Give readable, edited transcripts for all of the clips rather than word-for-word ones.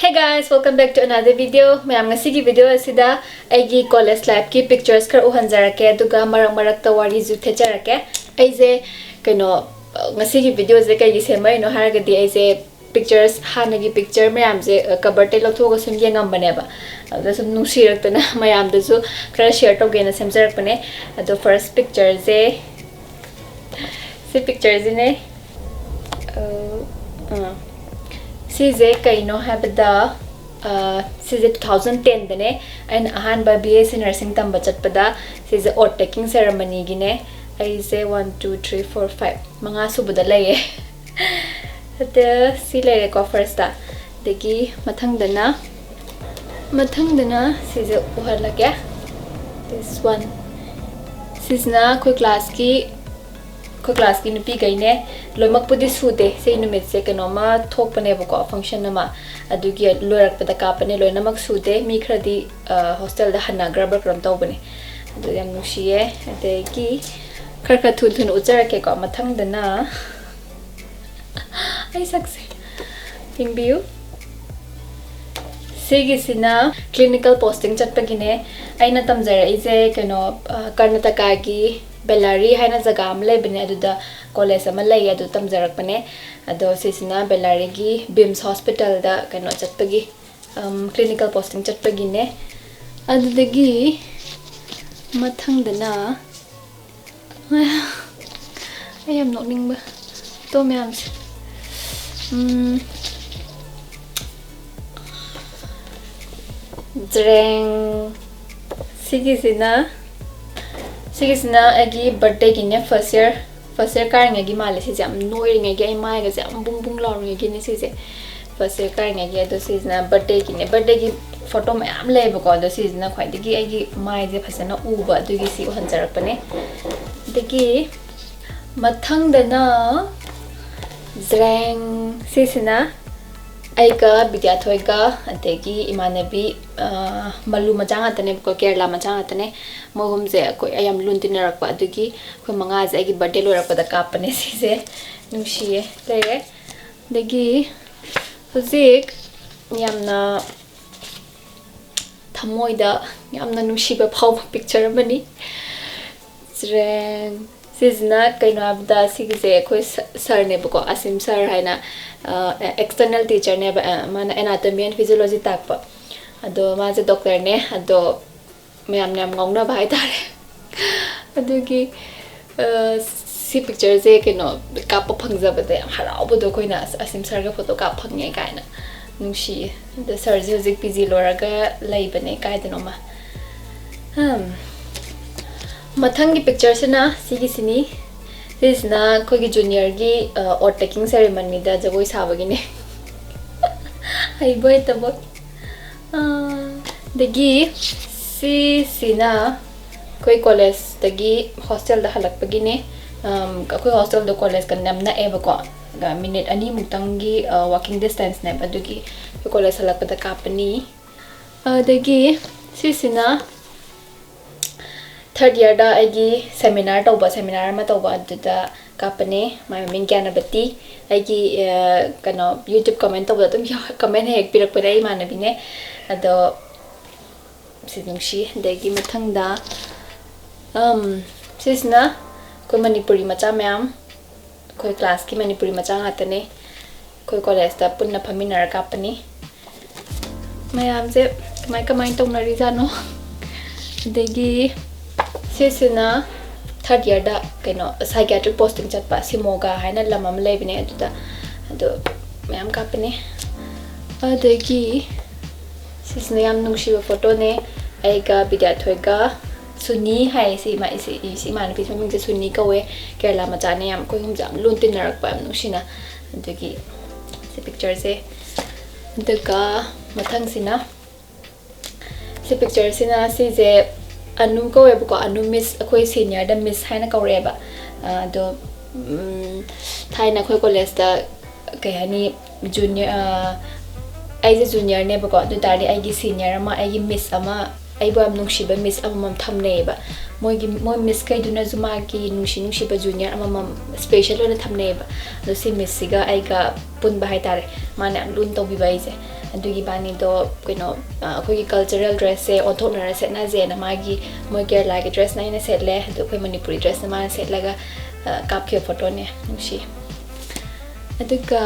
Hey guys, welcome back to another video. Mayam ngasi ki video asida aigi college life ki pictures kar uhanjarake aduga marang ta wari zu thejarake. Aise kaino ngasi ki video je kai semai no haragadi aise pictures hanagi picture mayam je cover te lokhoga sum yengam baneba. Ada sum nusirak tana mayam da su kara share to gena semjarak bane. Ado first picture je pictures ne Size kaino habda size 2010 dane and ahan ba BSc nursing tamba chatpada size oath taking ceremony gine aise 1 2 3 4 5 manga subada laye ate si lere ko first ta degi mathang dana size uhala kya this one sisna koi class ki nupi gaine loimak pudi sude sei numit se kanoma thokpane bako function nama adugi loirak pada kapane loinamak sude mi khradi hostel da hana grabber kram tawbane adu yam nusiye adegi kharka thun ujarake ko mathang dana ai sakse himbiu sigisina clinical posting chatpagine aina tamjara ije kano Karnataka gi Bellary haina jaga am lebine aduda college ama lei adu tamjarakpane ado sisina Bellary gi BIMS hospital da kano chatpagi clinical posting chatpagi ne adudagi mathangdana I am not ningba to myam dreng sigisina agi birthday gine first year karing agi male si jam noiring agi ai mai ga jam bung lawring agi ni si je first year karing agi ado sisina birthday gi photo ma am leba ko ado sisina khwai digi agi mai je phasana uba dugi si hanjarakpane digi mathang dana zreng sisina aiga Bidyathoi adegi imanabi malu majang atane ko Kerala majang atane mohum je ko ayam luntinar ko adugi ko manga je agi birthday lorak pada kapane si je nusiye lere degi huzik yamna thamoida yamna nusiba phau picture mani zreng sisna kaino abda sigise ko sir ne ko Asim sir haina external teacher ne mana anatomy and physiology takpa ado ma je doctor ne ado mayam ngongna bai tare adugi si picture je keno kap phangjabade harau bodo koina Asim sir ga photo kap phangne kaina nushi the surgery PG loraga laibane kaideno ma mathangi picture sina sigisini sisna kogi junior gi oath taking ceremony da jagoi sabagine ai boy tabo degi sina koi college dagi hostel da halak pagine koi hostel da college kan namna eba ko ga minute ani mutangi walking distance ne badugi koi college halak da kapani degi sisina third year da aigi seminar ma tawba aduda kapane my Gyanabati aigi kano YouTube comment tawba tum comment hek pirak pada imanabine ado sidungshi degi mathangda sisna ko Manipuri macha myam ko class ki Manipuri macha atane ko college da punna phaminar kapani mayam je kamai tongnari jano degi sisina third year da keno psychiatric posting chatpa simoga haina lamam lebine aduda ado mayam kapane adegi sisina yam nungshi photo ne aiga Bidyathoi ga Suni hai si ma na pi ming je Suni kawe Kerala macha ne yam ko hum jam luntin narak pa nushina adegi si picture se daga mathang sina si picture sina si je anum ko web ko anum miss akoi senior da miss haina ko reba do thaina khoi college da kahani junior ai je junior ne ba ko do tari ai gi senior ma ai gi miss ama ai ba nungsiba miss amam thamne ba moi miss kai duna zuma ki nungsi ba junior amam special na thamne ba do si miss siga ai ga pun ba hai tare mane lun to bi bai je ꯑꯗꯨꯒꯤ ꯕꯥꯅꯤꯗꯣ ꯀꯩꯅꯣ ꯑꯩꯈꯣꯏꯒꯤ cultural ꯗ꯭ꯔꯦꯁꯁꯦ ꯑꯣꯟꯊꯣꯛꯅꯔ ꯁꯦꯠꯅꯖꯦꯅ ꯃꯥꯒꯤ ꯃꯣꯏ ꯀꯦꯔꯂꯥꯒꯤ ꯗ꯭ꯔꯦꯁꯅ ꯑꯩꯅ ꯁꯦꯠꯂꯦ ꯑꯗꯣ ꯑꯩꯈꯣꯏ ꯃꯅꯤꯄꯨꯔꯤ ꯗ꯭ꯔꯦꯁꯅ ꯃꯥꯅ ꯁꯦꯠꯂꯒ ꯀꯥꯞꯈꯤꯕ ꯐꯣꯇꯣꯅꯦ ꯅꯨꯡꯁꯤ ꯑꯗꯨꯒ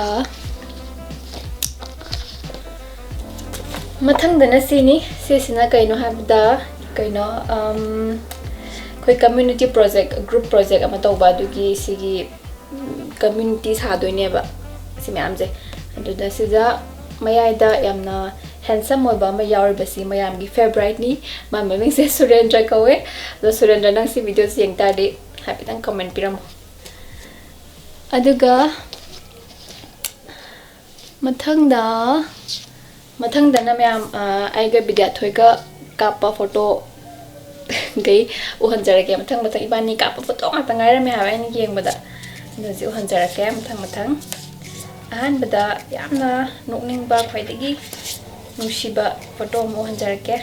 ꯃꯊꯪꯗꯅ ꯁꯤꯁꯤꯅ ꯀꯩꯅꯣ ꯍꯥꯏꯕꯗ ꯀꯩꯅꯣ ꯑꯩꯈꯣꯏ ꯀꯝꯃ꯭ꯌꯨꯅꯤꯇꯤ ꯄ꯭ꯔꯣꯖꯦꯛ ꯒ꯭ꯔꯨꯞ ꯄ꯭ꯔꯣꯖꯦꯛ ꯑꯃ ꯇꯧꯕ ꯑꯗꯨꯒꯤ ꯁꯤꯒꯤ ꯀꯝꯃ꯭ꯌꯨꯅꯤꯇꯤ ꯁꯥꯗꯣꯏꯅꯦꯕ ꯁꯤ ꯃꯌꯥꯝꯁꯦ ꯑꯗꯨꯗ ꯁꯤꯗ ꯃꯌꯥꯏꯗ ꯌꯥꯝꯅ ꯍꯦꯟꯁꯝ ꯑꯣꯏꯕ ꯑꯃ ꯌꯥꯎꯔꯤꯕꯁꯤ ꯃꯌꯥꯝꯒꯤ ꯐꯦꯚꯣꯔꯥꯏꯠꯅꯤ ꯃꯥ ꯃꯃꯤꯡꯁꯦ ꯁꯨꯔꯦꯟꯗ꯭ꯔ ꯀꯧꯋꯦ ꯑꯗꯣ ꯁꯨꯔꯦꯟꯗ꯭ꯔ ꯅꯪ ꯁꯤ ꯚꯤꯗꯤꯑꯣꯁꯤ ꯌꯦꯡ ꯇꯥꯔꯗꯤ ꯍꯥꯏꯐꯦꯠꯇꯪ ꯀꯃꯦꯟ ꯄꯤꯔꯝꯃꯣ ꯑꯗꯨꯒ ꯃꯊꯪꯗꯅ ꯃꯌꯥꯝ ꯑꯩꯒ ꯕꯤꯗ꯭ꯌꯥꯊꯣꯏꯒ ꯀꯥꯞꯄ ꯐꯣꯇꯣ ꯒꯩ ꯎꯍꯟꯖꯔꯒꯦ ꯃꯊꯪ ꯏꯕꯥꯅꯤ ꯀꯥꯞꯄ ꯐꯣꯇꯣ ꯉꯥꯛꯇ ꯉꯥꯏꯔꯝꯃꯦ ꯍꯥꯏꯕ ꯑꯩꯅ ꯌꯦꯡꯕꯗ ꯑꯗꯨꯁꯤ ꯎꯍꯟꯖꯔꯛꯀꯦ ꯃꯊꯪ ꯑꯍꯥꯟꯕꯗ ꯌꯥꯝꯅ ꯅꯣꯛꯅꯤꯡꯕ ꯈ꯭ꯋꯥꯏꯗꯒꯤ ꯅꯨꯡꯁꯤꯕ ꯐꯣꯇꯣ ꯑꯃ ꯎꯍꯟꯖꯔꯛꯀꯦ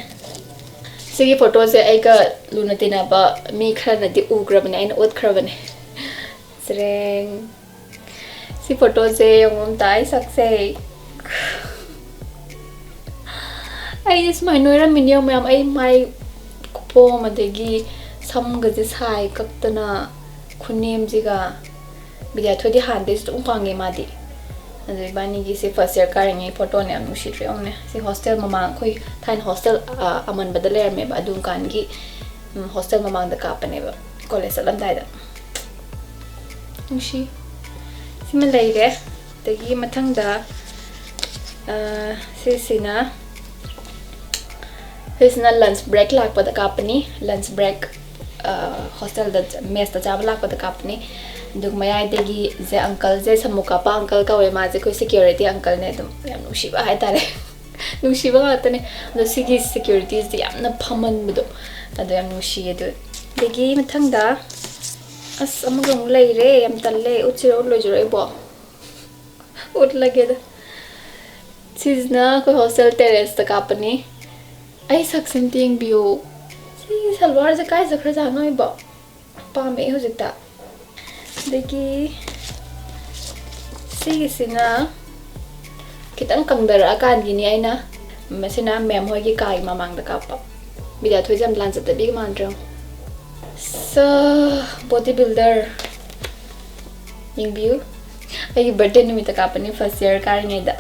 ꯁꯤꯒꯤ ꯐꯣꯇꯣꯁꯦ ꯑꯩꯒ ꯂꯨꯅ ꯇꯤꯟꯅꯕ ꯃꯤ ꯈꯔꯅꯗꯤ ꯎꯈ꯭ꯔꯕꯅꯦ ꯑꯩꯅ ꯎꯠꯈ꯭ꯔꯕꯅꯦ ꯁ꯭ꯔꯦꯡ ꯁꯤ ꯐꯣꯇꯣꯁꯦ ꯌꯦꯡꯉꯣꯝꯇ ꯑꯩ ꯁꯛꯁꯦ ꯑꯩꯗꯤ ꯁꯨꯃꯥꯏꯅ ꯅꯣꯏꯔꯝꯃꯤꯅꯦ ꯃꯌꯥꯝ ꯑꯩ ꯃꯥꯏ ꯈꯨꯄꯣꯝ ꯑꯗꯒꯤ ꯁꯝꯒꯁꯦ ꯁꯥꯏ ꯀꯛꯇꯅ ꯈꯨꯅꯦꯝꯁꯤꯒ ꯕꯤꯗ꯭ꯌꯥꯊꯣꯏꯗꯤ ꯍꯥꯟꯅꯗꯩꯁꯨ ꯑꯗꯨꯝ ꯄꯥꯡꯉꯦ ꯃꯥꯗꯤ ꯑꯗꯨ ꯏꯕꯥꯅꯤꯒꯤꯁꯦ ꯐꯥꯔꯁ ꯏꯌꯔ ꯀꯥꯔꯤꯉꯩ ꯐꯣꯇꯣꯅꯦ ꯌꯥꯝ ꯅꯨꯡꯁꯤꯗ꯭ꯔꯦ ꯌꯦꯡꯉꯨꯅꯦ ꯁꯤ ꯍꯣꯁꯇꯦꯜ ꯃꯃꯥꯡ ꯑꯩꯈꯣꯏ ꯊꯥꯏꯅ ꯍꯣꯁꯇꯦꯜ ꯑꯃꯟꯕꯗ ꯂꯩꯔꯝꯃꯦꯕ ꯑꯗꯨꯝ ꯀꯥꯟꯒꯤ ꯍꯣꯁꯇꯦꯜ ꯃꯃꯥꯡꯗ ꯀꯥꯞꯄꯅꯦꯕ ꯀꯣꯂꯦꯖ ꯆꯠꯂꯝꯗꯥꯏꯗ ꯅꯨꯡꯁꯤ ꯁꯤꯃ ꯂꯩꯔꯦ ꯑꯗꯒꯤ ꯃꯊꯪꯗ ꯁꯤꯁꯤꯅ ꯂꯟꯆ ꯕ꯭ꯔꯦꯛ ꯂꯥꯛꯄꯗ ꯀꯥꯞꯄꯅꯤ ꯂꯟꯆ ꯕ꯭ꯔꯦꯛ ꯍꯣꯁꯇꯦꯜꯗ ꯃꯦꯁꯇ ꯆꯥꯕ ꯂꯥꯛꯄꯗ ꯀꯥꯞꯄꯅꯤ ꯑꯗꯨꯒ ꯃꯌꯥꯏꯗꯒꯤ ꯁꯦ ꯑꯪꯀꯜꯁꯦ ꯁꯃꯨꯛ ꯀꯥꯞꯄ ꯑꯪꯀꯜ ꯀꯧꯋꯦ ꯃꯥꯁꯦ ꯑꯩꯈꯣꯏ ꯁꯦꯀ꯭ꯌꯨꯔꯤꯇꯤ ꯑꯪꯀꯜꯅꯦ ꯑꯗꯨꯝ ꯌꯥꯝ ꯅꯨꯡꯁꯤꯕ ꯍꯥꯏꯇꯥꯔꯦ ꯅꯨꯡꯁꯤꯕ ꯉꯥꯛꯇꯅꯦ ꯑꯗꯣ ꯁꯤꯒꯤ ꯁꯦꯀ꯭ꯌꯨꯔꯤꯇꯤꯁꯦ ꯌꯥꯝꯅ ꯐꯝꯍꯟꯕꯗꯣ ꯑꯗꯣ ꯌꯥꯝ ꯅꯨꯡꯁꯤꯌꯦ ꯑꯗꯨ ꯑꯗꯒꯤ ꯃꯊꯪꯗ ꯑꯁ ꯑꯃꯨꯛ ꯂꯩꯔꯦ ꯌꯥꯝ ꯇꯜꯂꯦ ꯎꯠꯁꯤꯔꯣ ꯎꯠꯂꯣꯏꯁꯤꯔꯣ ꯑꯩꯕꯣ ꯎꯠꯂꯒꯦꯗ ꯁꯤꯁꯤꯅ ꯑꯩꯈꯣꯏ ꯍꯣꯁꯇꯦꯜ ꯇꯦꯔꯦꯁꯇ ꯀꯥꯞꯄꯅꯤ ꯑꯩ ꯁꯛꯁꯦ ꯑꯝꯇ ꯌꯦꯡꯕꯤꯌꯨ ꯁꯤꯒꯤ ꯁꯜꯋꯥꯔꯁꯦ ꯀꯥꯏ ꯆꯠꯈ꯭ꯔꯖꯥꯠꯅꯣ ꯑꯩꯕꯣ ꯄꯥꯝꯃꯛꯑꯦ ꯍꯧꯖꯤꯛꯇ ꯑꯗꯒꯤ ꯁꯤꯒꯤꯁꯤꯅ ꯈꯤꯇꯪ ꯀꯪꯗꯔꯛꯑꯀꯥꯟꯒꯤꯅꯤ ꯑꯩꯅ ꯃꯁꯤꯅ ꯃꯦꯝ ꯍꯣꯏꯒꯤ ꯀꯥꯒꯤ ꯃꯃꯥꯡꯗ ꯀꯥꯞꯄ ꯕꯤꯗ꯭ꯌꯥꯊꯣꯏꯁꯦ ꯌꯥꯝ ꯂꯥꯟꯆꯠꯇꯕꯤꯒ ꯃꯥꯟꯗ꯭ꯔꯣ ꯕꯣꯗꯤ ꯕꯤꯜꯗꯔ ꯌꯦꯡꯕꯤꯌꯨ ꯑꯩꯒꯤ ꯕꯔꯊꯗꯦ ꯅꯨꯃꯤꯠꯇ ꯀꯥꯞꯄꯅꯤ ꯐꯥꯔꯁ ꯏꯌꯔ ꯀꯥꯔꯤꯉꯩꯗ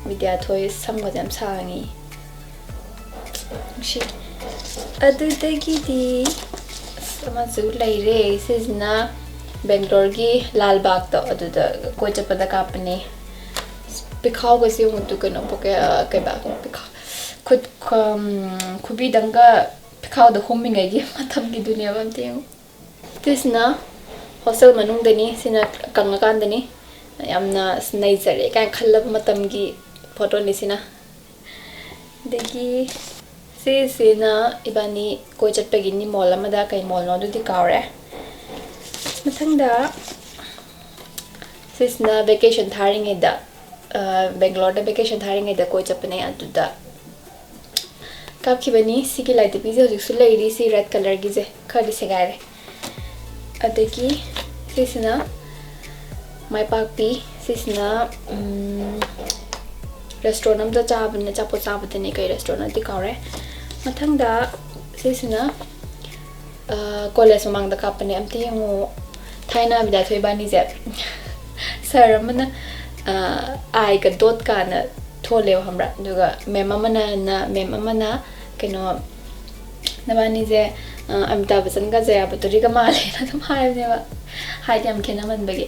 ꯕꯤꯗ꯭ꯌꯥꯊꯣꯏ ꯁꯝꯒꯁꯦ ꯌꯥꯝ ꯁꯥꯡꯉꯤ ꯅꯨꯡꯁꯤ ꯑꯗꯨꯗꯒꯤꯗꯤ ꯑꯃꯁꯨ ꯂꯩꯔꯦ ꯁꯤꯁꯤꯅ ꯕꯦꯡꯒ꯭ꯂꯣꯔꯒꯤ ꯂꯥꯜꯕꯥꯒꯇꯣ ꯑꯗꯨꯗ ꯀꯣꯏ ꯆꯠꯄꯗ ꯀꯥꯞꯄꯅꯦ ꯄꯤꯈꯥꯎꯒꯁꯦ ꯌꯦꯡꯉꯨꯇꯨ ꯀꯩꯅꯣ ꯀꯩꯕ ꯈꯨꯠ ꯈꯨꯕꯤꯗꯪꯒ ꯄꯤꯈꯥꯎꯗ ꯍꯨꯝꯃꯤꯉꯩꯒꯤ ꯃꯇꯝꯒꯤꯗꯨꯅꯦꯕ ꯑꯝꯇ ꯌꯦꯡꯉꯨ ꯁꯤꯁꯤꯅ ꯍꯣꯁꯇꯦꯜ ꯃꯅꯨꯡꯗꯅꯤ ꯁꯤꯅ ꯀꯪꯉꯀꯥꯟꯗꯅꯤ ꯌꯥꯝꯅ ꯅꯩꯖꯔꯦ ꯀꯥꯏꯅ ꯈꯜꯂꯕ ꯃꯇꯝꯒꯤ ꯐꯣꯇꯣꯅꯤ ꯁꯤꯅ ꯑꯗꯒꯤ ꯁꯤꯁꯤꯅ ꯏꯕꯥꯅꯤ ꯀꯣꯏ ꯆꯠꯄꯒꯤꯅꯤ ꯃꯣꯜ ꯑꯃꯗ ꯀꯩ ꯃꯣꯜꯅꯣ ꯑꯗꯨꯗꯤ ꯀꯥꯎꯔꯦ ꯃꯊꯪꯗ ꯁꯤꯁꯤꯅ ꯚꯦꯀꯦꯁꯟ ꯊꯥꯔꯤꯉꯩꯗ ꯕꯦꯡꯒ꯭ꯂꯣꯔꯗ ꯚꯦꯀꯦꯁꯟ ꯊꯥꯔꯤꯉꯩꯗ ꯀꯣꯏ ꯆꯠꯄꯅꯦ ꯑꯗꯨꯗ ꯀꯥꯞꯈꯤꯕꯅꯤ ꯁꯤꯒꯤ ꯂꯥꯏꯙꯕꯤꯁꯦ ꯍꯧꯖꯤꯛꯁꯨ ꯂꯩꯔꯤ ꯁꯤ ꯔꯦꯗ ꯀꯂꯔꯒꯤꯁꯦ ꯈꯔꯗꯤ ꯁꯦꯒꯥꯏꯔꯦ ꯑꯗꯒꯤ ꯁꯤꯁꯤꯅ ꯃꯥꯏꯄꯥꯛꯄꯤ ꯁꯤꯁꯤꯅ ꯔꯦꯁꯇꯨꯔꯦꯟ ꯑꯃꯗ ꯆꯥꯕꯅꯦ ꯑꯆꯥꯄꯣꯠ ꯆꯥꯕꯗꯅꯦ ꯀꯩ ꯔꯦꯁꯇꯨꯔꯦꯟꯠꯗꯤ ꯀꯥꯎꯔꯦ ꯃꯊꯪꯗ ꯁꯤꯁꯤꯅ ꯀꯣꯂꯦꯖ ꯃꯃꯥꯡꯗ ꯀꯥꯞꯄꯅꯦ ꯑꯝꯇ ꯌꯦꯡꯉꯨ ꯊꯥꯏꯅ ꯕꯤꯗ꯭ꯌꯥꯊꯣꯏ ꯏꯕꯥꯅꯤꯁꯦ ꯁꯔ ꯑꯃꯅ ꯑꯥꯏꯒ ꯗꯣꯠ ꯀꯥꯅ ꯊꯣꯜꯂꯦꯕ ꯈꯪꯕ꯭ꯔꯥ ꯑꯗꯨꯒ ꯃꯦꯝ ꯑꯃꯅ ꯀꯩꯅꯣ ꯅꯕꯥꯅꯤꯁꯦ ꯑꯃꯤꯇꯥꯕ ꯕꯆꯟꯒ ꯖꯌꯥ ꯕꯇꯨꯔꯤꯒ ꯃꯥꯜꯂꯦꯅ ꯑꯗꯨꯝ ꯍꯥꯏꯕꯅꯦꯕ ꯍꯥꯏꯗꯤ ꯌꯥꯝ ꯈꯦꯠꯅꯃꯟꯕꯒꯤ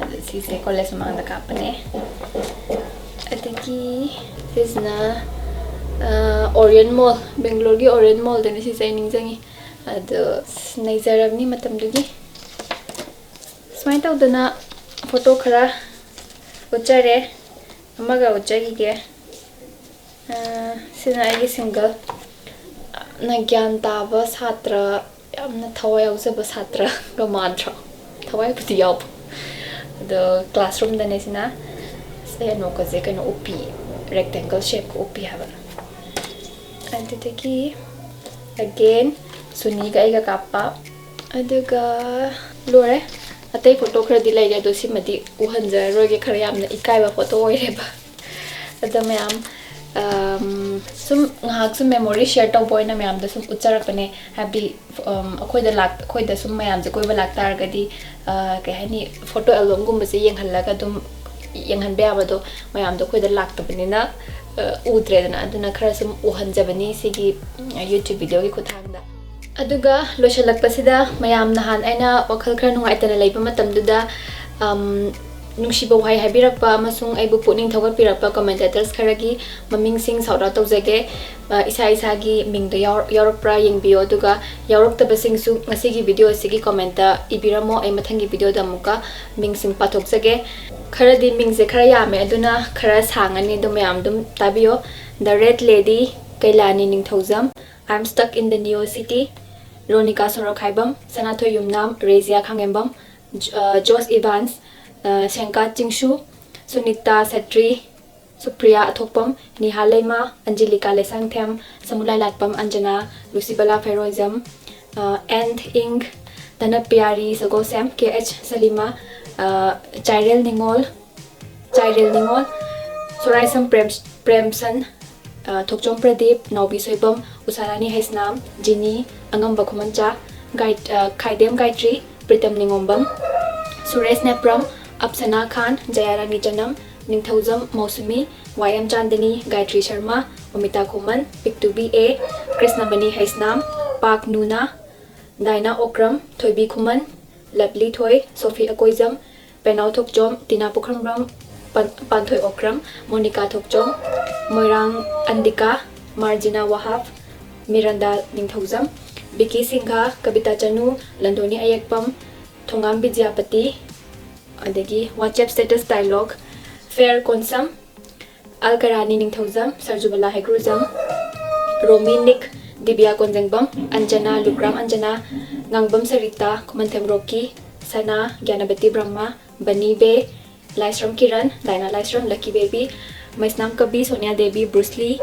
ꯑꯗꯨ ꯁꯤꯁꯦ ꯀꯣꯂꯦꯖ ꯃꯃꯥꯡꯗ ꯀꯥꯞꯄꯅꯦ ꯑꯗꯒꯤ ꯁꯤꯁꯤꯅ ꯑꯣꯔꯤꯌꯟ ꯃꯣꯜ ꯕꯦꯡꯒ꯭ꯂꯣꯔꯒꯤ ꯑꯣꯔꯤꯌꯟ ꯃꯣꯜꯗꯅꯤ ꯁꯤꯁꯦ ꯑꯩ ꯅꯤꯡꯁꯤꯡꯉꯤ ꯑꯗꯣ ꯅꯩꯖꯔꯕꯅꯤ ꯃꯇꯝꯗꯨꯒꯤ ꯁꯨꯃꯥꯏꯅ ꯇꯧꯗꯅ ꯐꯣꯇꯣ ꯈꯔ ꯎꯠꯆꯔꯦ ꯑꯃꯒ ꯎꯠꯆꯈꯤꯒꯦ ꯁꯤꯅ ꯑꯩꯒꯤ ꯁꯤꯡꯒꯜ ꯌꯥꯝꯅ ꯒ꯭ꯌꯥꯟ ꯇꯥꯕ ꯁꯥꯇ꯭ꯔ ꯌꯥꯝꯅ ꯊꯋꯥꯏ ꯌꯥꯎꯖꯕ ꯁꯥꯇ꯭ꯔꯒ ꯃꯥꯟꯗ꯭ꯔꯣ ꯊꯋꯥꯏꯕꯨꯗꯤ ꯌꯥꯎꯕ ꯑꯗꯣ ꯀ꯭ꯂꯥꯁꯔꯨꯝꯗꯅꯦ ꯁꯤꯅ ꯀꯩꯅꯣꯒꯁꯦ ꯀꯩꯅꯣ ꯎꯞꯄꯤ ꯔꯦꯛꯇꯦꯡꯒꯜ ꯁꯦꯞꯀ ꯎꯞꯄꯤ ꯍꯥꯏꯕ ꯑꯗꯨꯗꯒꯤ ꯑꯒꯦꯟ ꯁꯨꯅꯤꯒ ꯑꯩꯒ ꯀꯥꯞꯄ ꯑꯗꯨꯒ ꯂꯣꯏꯔꯦ ꯑꯇꯩ ꯐꯣꯇꯣ ꯈꯔꯗꯤ ꯂꯩꯔꯦ ꯑꯗꯣ ꯁꯤꯃꯗꯤ ꯎꯍꯟꯖꯔꯔꯣꯏꯒꯦ ꯈꯔ ꯌꯥꯝꯅ ꯏꯀꯥꯏꯕ ꯐꯣꯇꯣ ꯑꯣꯏꯔꯦꯕ अदा ma'am sum ngahak sum memory share to boy na ma'am the sum उच्चारक पने हैप्पी अखोई द sum मैम जे कोई बलाक तार गदी कहनी फोटो एल्बम गुम से यंगहल्लागा तुम यंगहन बे आबदो मैम द कोई द लाक तबनी ना उद्रेदना अदुना खरा sum उहन जबनी सिगी YouTube video की खुथांगदा अदुगा लोशलकपसिदा मैम नहान आइना वखल खरा नुंगाइतना लेबा मतमदुदा नुंशिबा वाई हाइबिरकपा अमसुंग आइबु पुनिंग थौगतपिरकपा कमेंटेटर्स खरगी ममिंग सिंग साउट तौजगे इसा इसागी मिंग द यावरकप्रा यंगबियो अदुगा यावरकतबसिंगसु ngasiगी वीडियो सिगी कमेंट इबिरमो आई मथंगी वीडियो द मुका मिंग सिंग पाथोकजगे खरदी मिंग जे खरा यामे अदुना खरा सांगनी दो मैम दुम ताबियो the red lady Kailani Ningthoujam I am stuck in the new city Ronika Sorokhaibam Sanatho Yumnam Rejiya Khangembam Jose Evans Shanka Chingshu Sunita Setri Supriya Athopam Nihalema Anjalika Lesangthem Samulai Latpam Anjana Lusibala फेरोइजम and इंग धन प्यारी सगोसेम के एच सलीमा चाइरेल निंगोल सोराइसम प्रेमसन थोकचोम प्रदीप नौबी सोइबम उसारानी हैसनाम जिनी अंगम बखुमंचा खाइदेम गायत्री प्रीतम निंगोंबम सुरेश नेप्रम अप्सना खान जयारानी जनम निंगथौजम मौसुमी वायम चांदनी गायत्री शर्मा अमिता खुमन पिक्टुबी ए कृष्णमणि हैसनाम पाक नूना दाइना ओक्रम थोइबी खुमन लवली थोय सोफी अकोइजम पेनाउ थोकचोम टीना पुखरमरम पांथोय ओक्रम मोनिका थोकचोम मोइरांग अंदिका मार्जिना वहाब मिरंदा निंगथौजम बिकी सिंघा कविता चनु लंदोनी अयकपम Thongam विजयापति अदगी WhatsApp status dialogue fair konsam alkarani ningthozam sarjubala hegruzam rominik dibya konjengbam anjana lukram anjana ngangbam sarita kumanthem roki sana gyanabati brahma bani be laisram kiran daina laisram lucky baby maisnam kabi sonia devi bruce lee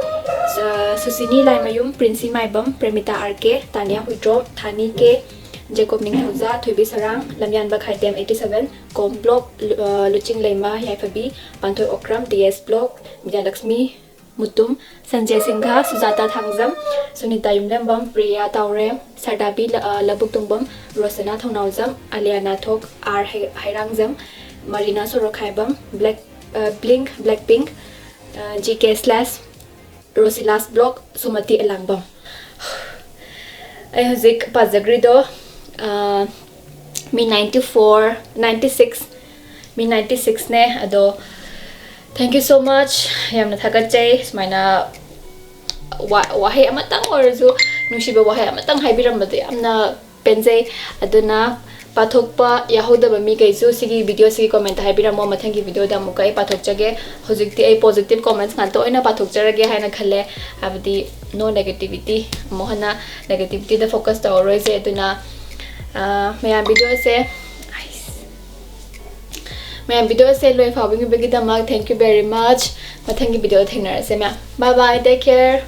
susini laimayum princy maibam premita rk tania huidro thani ke Jacob Ningthauza, Thuibi Sarang, Lamyan Bakhaidem 87, Com Block, Luching Lema, Yaifabi, Pantoy Okram, DS Block, Vidalaxmi, Mutum, Sanjay Singha, Sujata Thangzam, Sunita Yumlembam, Priya Taurem, Sardabi Labuk Tumbam, Rosana Thongnauzam, Aliana Thok, R Hairangzam, Marina Sorokhaibam, Blink, Blackpink, GK Slash, Rosilas Block, Sumati Elangbam. I huzik pazagrido mi 96 ne ado thank you so much yamna thagachai smaina wahi amatang orzu nushiba wahi amatang haibiramade amna penjai aduna pathokpa yahodaba mi kaisu sigi video sigi comment haibiramo mathangi video da mukai pathokchage hojikti ai positive comments nganto oina pathokcharage haina khale abdi no negativity mohana negativity da focus ta roise aduna मैं video से लोई फाबिंग बेगी दमा thank you very much मथंगी video थेंगनरसे मैं bye bye take care